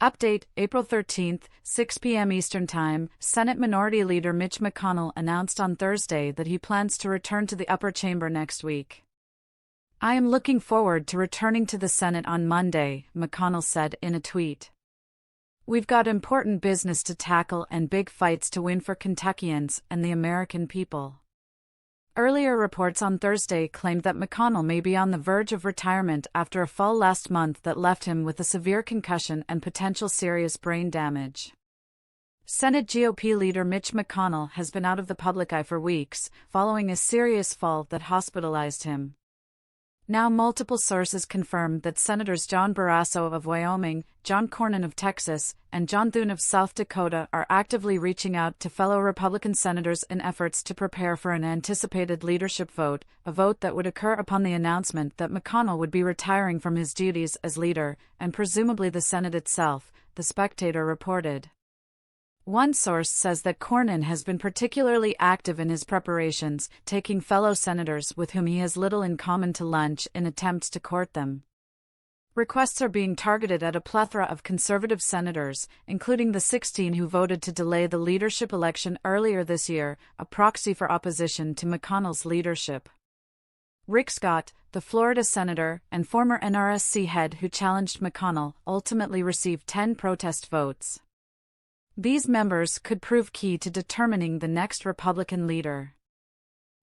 Update, April 13, 6 p.m. Eastern Time, Senate Minority Leader Mitch McConnell announced on Thursday that he plans to return to the upper chamber next week. "I am looking forward to returning to the Senate on Monday," McConnell said in a tweet. "We've got important business to tackle and big fights to win for Kentuckians and the American people." Earlier reports on Thursday claimed that McConnell may be on the verge of retirement after a fall last month that left him with a severe concussion and potential serious brain damage. Senate GOP leader Mitch McConnell has been out of the public eye for weeks, following a serious fall that hospitalized him. Now multiple sources confirm that Senators John Barrasso of Wyoming, John Cornyn of Texas, and John Thune of South Dakota are actively reaching out to fellow Republican senators in efforts to prepare for an anticipated leadership vote, a vote that would occur upon the announcement that McConnell would be retiring from his duties as leader, and presumably the Senate itself, The Spectator reported. One source says that Cornyn has been particularly active in his preparations, taking fellow senators with whom he has little in common to lunch in attempts to court them. Requests are being targeted at a plethora of conservative senators, including the 16 who voted to delay the leadership election earlier this year, a proxy for opposition to McConnell's leadership. Rick Scott, the Florida senator and former NRSC head who challenged McConnell, ultimately received 10 protest votes. These members could prove key to determining the next Republican leader.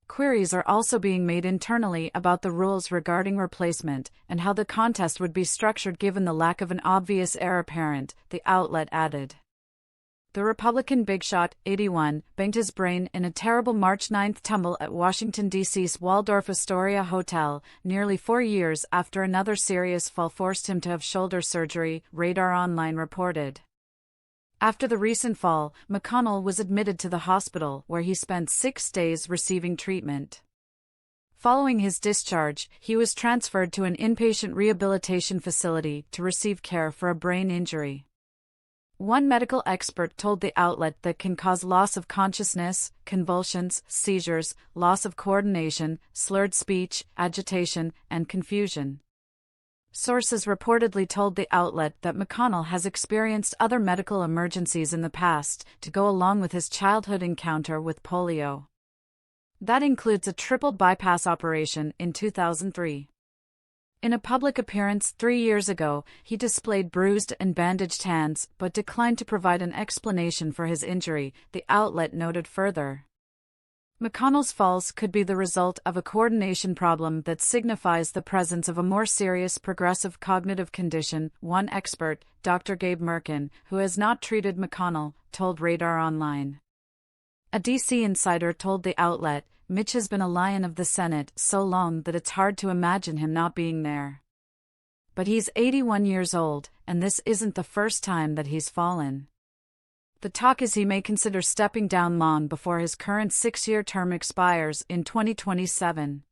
Queries are also being made internally about the rules regarding replacement and how the contest would be structured given the lack of an obvious heir apparent, the outlet added. The Republican big shot, 81, banged his brain in a terrible March 9 tumble at Washington, D.C.'s Waldorf Astoria Hotel, nearly 4 years after another serious fall forced him to have shoulder surgery, Radar Online reported. After the recent fall, McConnell was admitted to the hospital where he spent 6 days receiving treatment. Following his discharge, he was transferred to an inpatient rehabilitation facility to receive care for a brain injury. One medical expert told the outlet that can cause loss of consciousness, convulsions, seizures, loss of coordination, slurred speech, agitation, and confusion. Sources reportedly told the outlet that McConnell has experienced other medical emergencies in the past to go along with his childhood encounter with polio. That includes a triple bypass operation in 2003. In a public appearance 3 years ago, he displayed bruised and bandaged hands but declined to provide an explanation for his injury, the outlet noted further. McConnell's falls could be the result of a coordination problem that signifies the presence of a more serious progressive cognitive condition, one expert, Dr. Gabe Merkin, who has not treated McConnell, told Radar Online. A D.C. insider told the outlet, "Mitch has been a lion of the Senate so long that it's hard to imagine him not being there. But he's 81 years old, and this isn't the first time that he's fallen." The talk is he may consider stepping down long before his current 6-year term expires in 2027.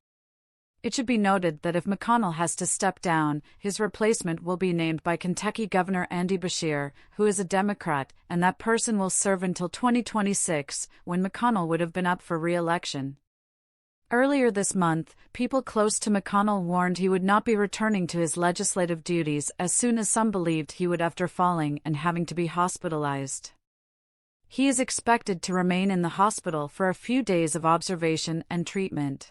It should be noted that if McConnell has to step down, his replacement will be named by Kentucky Governor Andy Beshear, who is a Democrat, and that person will serve until 2026, when McConnell would have been up for re-election. Earlier this month, people close to McConnell warned he would not be returning to his legislative duties as soon as some believed he would after falling and having to be hospitalized. He is expected to remain in the hospital for a few days of observation and treatment.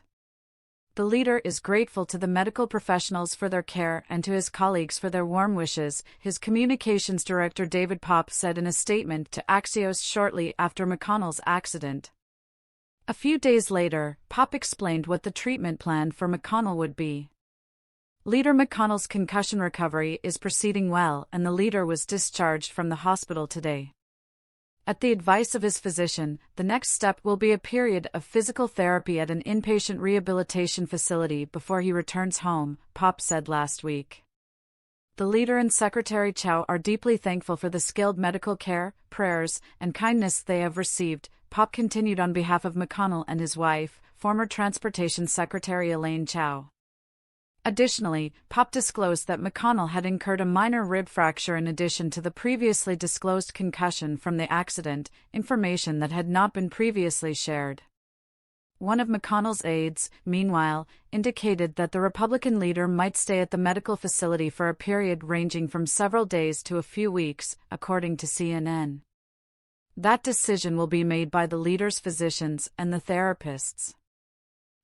The leader is grateful to the medical professionals for their care and to his colleagues for their warm wishes, his communications director David Popp said in a statement to Axios shortly after McConnell's accident. A few days later, Popp explained what the treatment plan for McConnell would be. Leader McConnell's concussion recovery is proceeding well, and the leader was discharged from the hospital today. At the advice of his physician, the next step will be a period of physical therapy at an inpatient rehabilitation facility before he returns home, Popp said last week. The leader and Secretary Chow are deeply thankful for the skilled medical care, prayers, and kindness they have received, Popp continued on behalf of McConnell and his wife, former Transportation Secretary Elaine Chao. Additionally, Popp disclosed that McConnell had incurred a minor rib fracture in addition to the previously disclosed concussion from the accident, information that had not been previously shared. One of McConnell's aides, meanwhile, indicated that the Republican leader might stay at the medical facility for a period ranging from several days to a few weeks, according to CNN. That decision will be made by the leader's physicians and the therapists.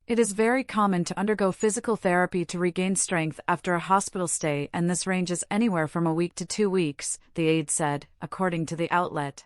It is very common to undergo physical therapy to regain strength after a hospital stay, and this ranges anywhere from a week to 2 weeks, the aide said, according to the outlet.